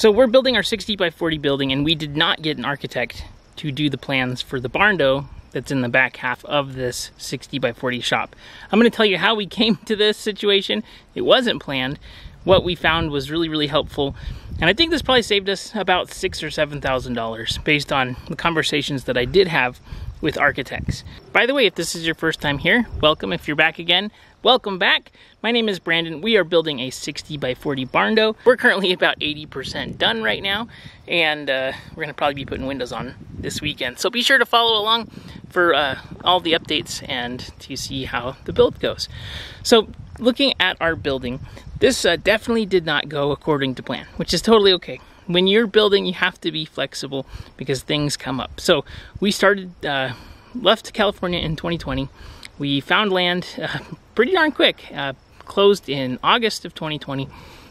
So we're building our 60 by 40 building, and we did not get an architect to do the plans for the barndo that's in the back half of this 60 by 40 shop. I'm going to tell you how we came to this situation. It wasn't planned. What we found was really, really helpful. And I think this probably saved us about $6,000 or $7,000 based on the conversations that I did have with architects. By the way, if this is your first time here, welcome. If you're back again, welcome back. My name is Brandon. We are building a 60 by 40 barndo. We're currently about 80% done right now, and we're gonna probably be putting windows on this weekend. So be sure to follow along for all the updates and to see how the build goes. So looking at our building, this definitely did not go according to plan, which is totally okay. When you're building, you have to be flexible because things come up. So we started, left California in 2020. We found land pretty darn quick, closed in August of 2020,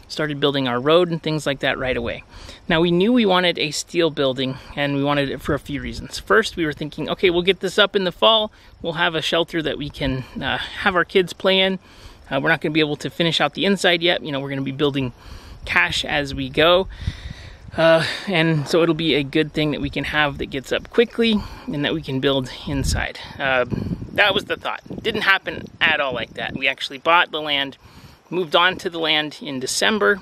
started building our road and things like that right away. Now we knew we wanted a steel building, and we wanted it for a few reasons. First, we were thinking, okay, we'll get this up in the fall. We'll have a shelter that we can have our kids play in. We're not gonna be able to finish out the inside yet. You know, we're gonna be building cash as we go. And so it'll be a good thing that we can have that gets up quickly and that we can build inside. That was the thought. Didn't happen at all like that. We actually bought the land, moved on to the land in December,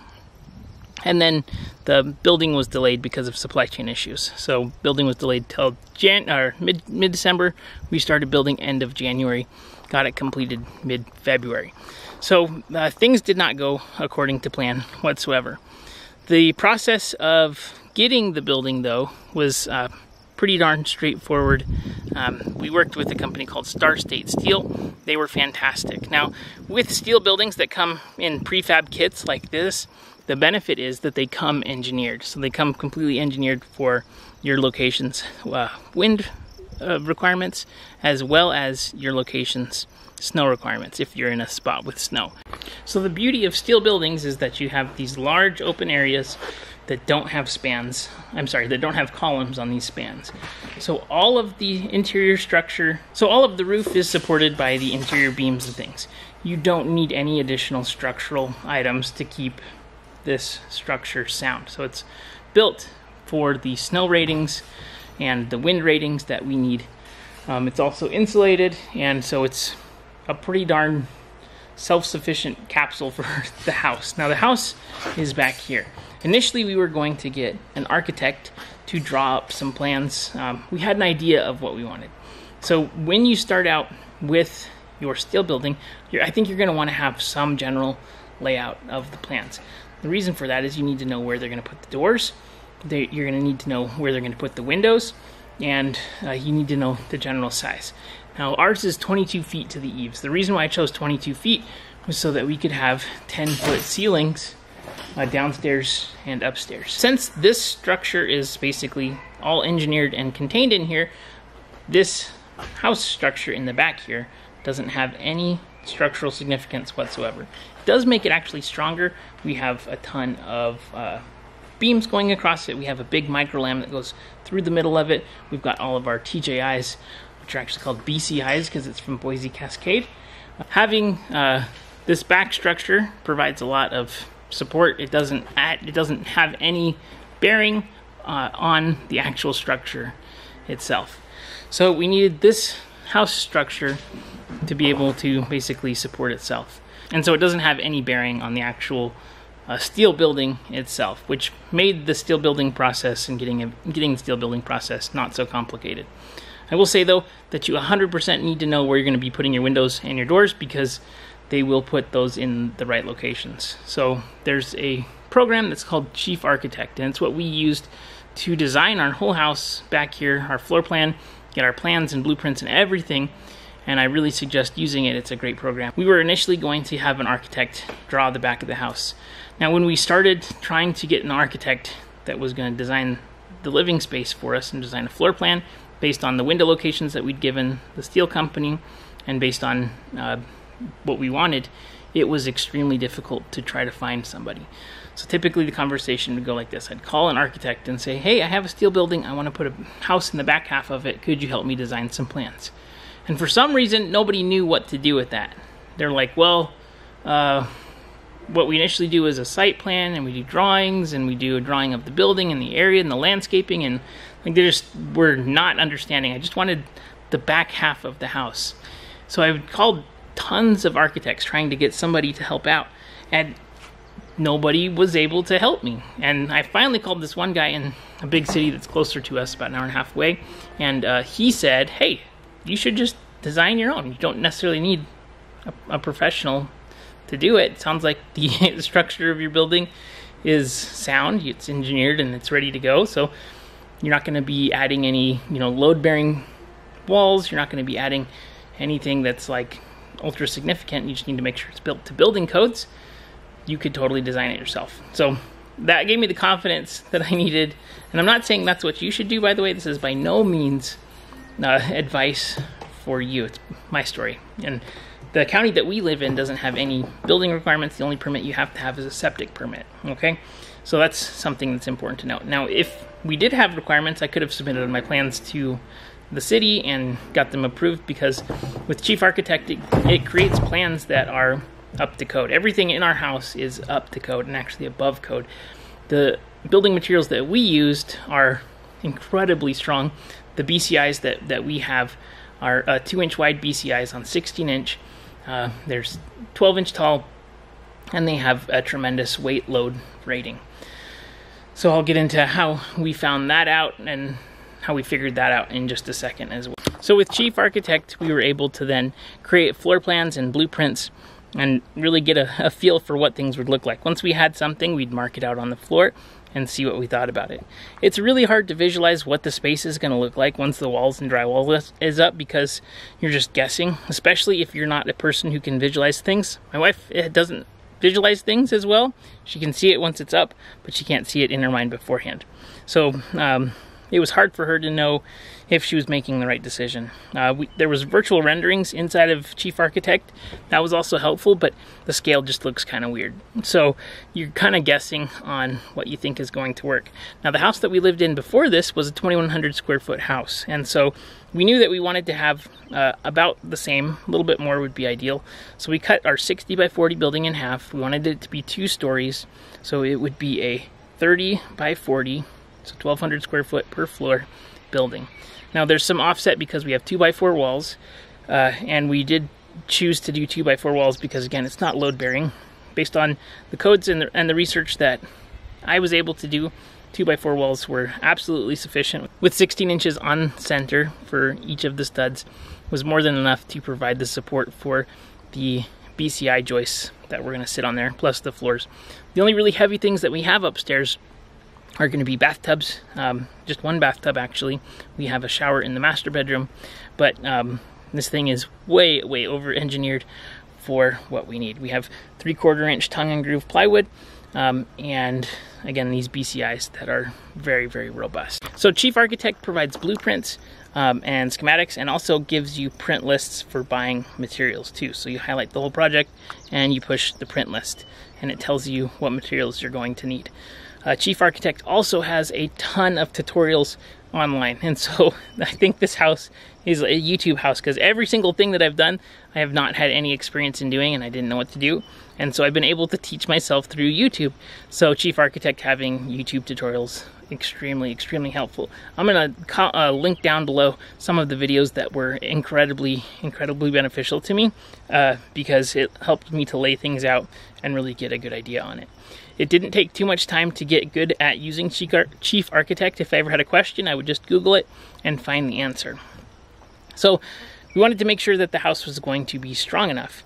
and then the building was delayed because of supply chain issues. So building was delayed till mid-December. We started building end of January, got it completed mid-February. So things did not go according to plan whatsoever. The process of getting the building, though, was pretty darn straightforward. We worked with a company called Star State Steel. They were fantastic. Now, with steel buildings that come in prefab kits like this, the benefit is that they come engineered. So they come completely engineered for your location's wind requirements, as well as your location's snow requirements if you're in a spot with snow. So the beauty of steel buildings is that you have these large open areas that don't have spans. That don't have columns on these spans. So all of the interior structure, so all of the roof is supported by the interior beams and things. You don't need any additional structural items to keep this structure sound. So it's built for the snow ratings and the wind ratings that we need. It's also insulated, and so it's a pretty darn self-sufficient capsule for the house. Now the house is back here. Initially we were going to get an architect to draw up some plans. We had an idea of what we wanted. So when you start out with your steel building, I think you're going to want to have some general layout of the plans. The reason for that is you need to know where they're going to put the doors. You're going to need to know where they're going to put the windows, and you need to know the general size. Now ours is 22 feet to the eaves. The reason why I chose 22 feet was so that we could have 10-foot ceilings downstairs and upstairs. Since this structure is basically all engineered and contained in here, this house structure in the back here doesn't have any structural significance whatsoever. It does make it actually stronger. We have a ton of beams going across it. We have a big microlam that goes through the middle of it. We've got all of our TJIs, which are actually called BCIs because it's from Boise Cascade. Having this back structure provides a lot of support. It doesn't have any bearing on the actual structure itself. So we needed this house structure to be able to basically support itself. And so it doesn't have any bearing on the actual steel building itself, which made the steel building process and getting the steel building process not so complicated. I will say though that you 100% need to know where you're going to be putting your windows and your doors, because they will put those in the right locations. So there's a program that's called Chief Architect, and it's what we used to design our whole house back here, our floor plan, get our plans and blueprints and everything. And I really suggest using it. It's a great program. We were initially going to have an architect draw the back of the house. Now when we started trying to get an architect that was going to design the living space for us and design a floor plan based on the window locations that we'd given the steel company and based on what we wanted, it was extremely difficult to try to find somebody. So typically the conversation would go like this. I'd call an architect and say, hey, I have a steel building. I want to put a house in the back half of it. Could you help me design some plans? And for some reason, nobody knew what to do with that. They're like, well, what we initially do is a site plan, and we do drawings, and we do a drawing of the building and the area and the landscaping, and like they just were not understanding. I just wanted the back half of the house. So I called tons of architects trying to get somebody to help out, and nobody was able to help me. And I finally called this one guy in a big city that's closer to us, about an hour and a half away, and he said, hey, you should just design your own. You don't necessarily need a professional to do it. It sounds like the structure of your building is sound, it's engineered, and it's ready to go. So you're not going to be adding any, load-bearing walls. You're not going to be adding anything that's like ultra significant. You just need to make sure it's built to building codes. You could totally design it yourself. So that gave me the confidence that I needed. And I'm not saying that's what you should do, by the way. This is by no means advice for you. It's my story. And the county that we live in doesn't have any building requirements. The only permit you have to have is a septic permit, okay? So that's something that's important to note. Now, if we did have requirements, I could have submitted my plans to the city and got them approved, because with Chief Architect, it creates plans that are up to code. Everything in our house is up to code and actually above code. The building materials that we used are incredibly strong. The BCIs that we have are 2-inch wide BCIs on 16-inch. There's 12-inch tall, and they have a tremendous weight load rating. So I'll get into how we found that out and how we figured that out in just a second as well. So with Chief Architect, we were able to then create floor plans and blueprints and really get a feel for what things would look like. Once we had something, we'd mark it out on the floor and see what we thought about it. It's really hard to visualize what the space is going to look like once the walls and drywall is up, because you're just guessing, especially if you're not a person who can visualize things. My wife doesn't visualize things as well. She can see it once it's up, but she can't see it in her mind beforehand. So it was hard for her to know if she was making the right decision. There was virtual renderings inside of Chief Architect. That was also helpful, but the scale just looks kind of weird. So you're kind of guessing on what you think is going to work. Now, the house that we lived in before this was a 2,100 square foot house, and so we knew that we wanted to have about the same. A little bit more would be ideal. So we cut our 60 by 40 building in half. We wanted it to be 2 stories, so it would be a 30 by 40, so 1,200 square foot per floor building. Now there's some offset because we have 2x4 walls, and we did choose to do 2x4 walls because, again, it's not load bearing. Based on the codes and the research that I was able to do, 2x4 walls were absolutely sufficient. With 16 inches on center for each of the studs was more than enough to provide the support for the BCI joists that were going to sit on there, plus the floors. The only really heavy things that we have upstairs are going to be bathtubs. Just one bathtub, actually. We have a shower in the master bedroom, but this thing is way over engineered for what we need. We have 3/4 inch tongue and groove plywood, and again, these BCIs that are very robust. So Chief Architect provides blueprints and schematics, and also gives you print lists for buying materials too. So you highlight the whole project and you push the print list, and it tells you what materials you're going to need. Chief Architect also has a ton of tutorials online, and so I think this house is a YouTube house, because every single thing that I've done, I have not had any experience in doing, and I didn't know what to do, and so I've been able to teach myself through YouTube. So Chief Architect having YouTube tutorials, extremely helpful. I'm gonna link down below some of the videos that were incredibly beneficial to me, because it helped me to lay things out and really get a good idea on it. It didn't take too much time to get good at using Chief Architect. If I ever had a question, I would just Google it and find the answer. So we wanted to make sure that the house was going to be strong enough.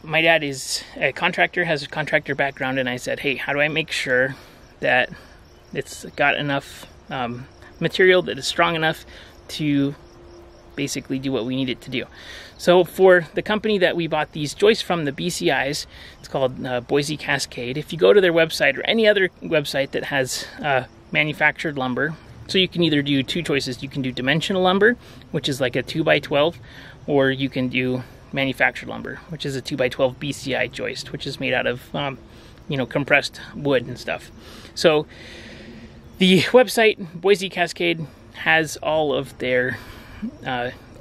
My dad is a contractor, has a contractor background, and I said, hey, how do I make sure that it's got enough material that is strong enough to basically do what we need it to do? So for the company that we bought these joists from, the BCIs, it's called Boise Cascade. If you go to their website or any other website that has manufactured lumber, so you can either do 2 choices. You can do dimensional lumber, which is like a 2x12, or you can do manufactured lumber, which is a 2x12 BCI joist, which is made out of compressed wood and stuff. So the website Boise Cascade has all of their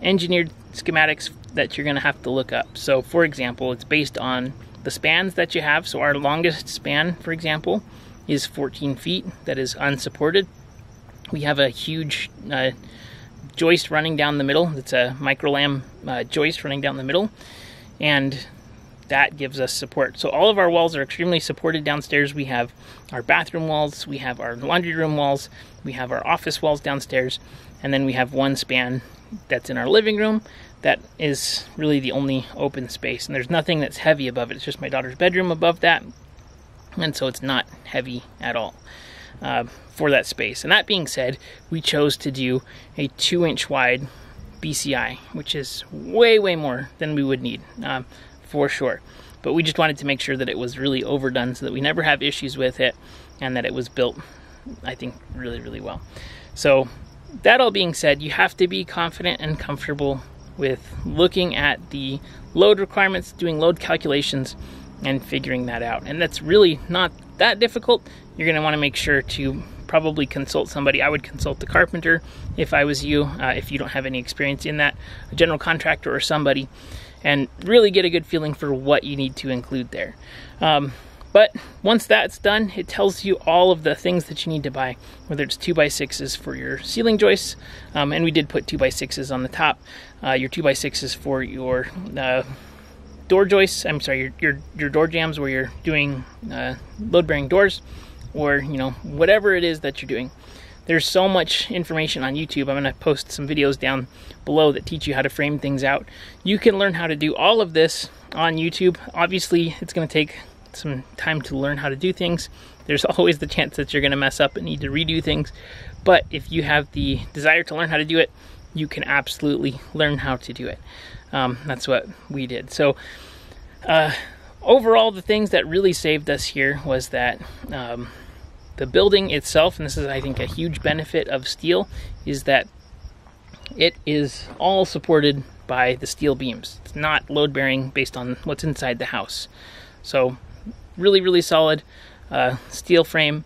engineered schematics that you're going to have to look up. So for example, it's based on the spans that you have. So our longest span, for example, is 14 feet. That is unsupported. We have a huge joist running down the middle. It's a microlam joist running down the middle, and that gives us support. So all of our walls are extremely supported downstairs. We have our bathroom walls, we have our laundry room walls, we have our office walls downstairs, and then we have one span that's in our living room that is really the only open space. And there's nothing that's heavy above it. It's just my daughter's bedroom above that, and so it's not heavy at all for that space. And that being said, we chose to do a 2-inch wide BCI, which is way more than we would need for sure. But we just wanted to make sure that it was really overdone so that we never have issues with it, and that it was built, I think, really well. So that all being said, you have to be confident and comfortable with looking at the load requirements, doing load calculations, and figuring that out. And that's really not that difficult. You're going to want to make sure to probably consult somebody. I would consult the carpenter if I was you, if you don't have any experience in that, a general contractor or somebody, and really get a good feeling for what you need to include there. But once that's done, it tells you all of the things that you need to buy, whether it's 2x6s for your ceiling joists, and we did put 2x6s on the top, your 2x6s for your door joists, I'm sorry, your door jambs where you're doing load-bearing doors, or whatever it is that you're doing. There's so much information on YouTube. I'm going to post some videos down below that teach you how to frame things out. You can learn how to do all of this on YouTube. Obviously, it's going to take some time to learn how to do things. There's always the chance that you're going to mess up and need to redo things. But if you have the desire to learn how to do it, you can absolutely learn how to do it. That's what we did. So overall, the things that really saved us here was that the building itself, and this is, I think, a huge benefit of steel, is that it is all supported by the steel beams. It's not load bearing based on what's inside the house. So really solid steel frame,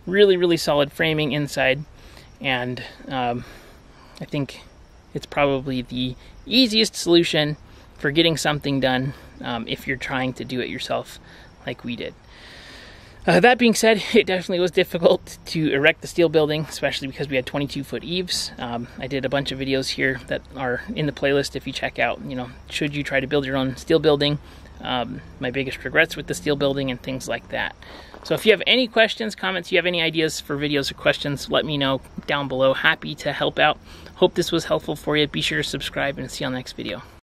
really solid framing inside, and I think it's probably the easiest solution for getting something done if you're trying to do it yourself like we did. That being said, it definitely was difficult to erect the steel building, especially because we had 22-foot eaves. I did a bunch of videos here that are in the playlist if you check out, should you try to build your own steel building, my biggest regrets with the steel building, and things like that. So if you have any questions, comments, you have any ideas for videos or questions, let me know down below. Happy to help out. Hope this was helpful for you. Be sure to subscribe, and see you on the next video.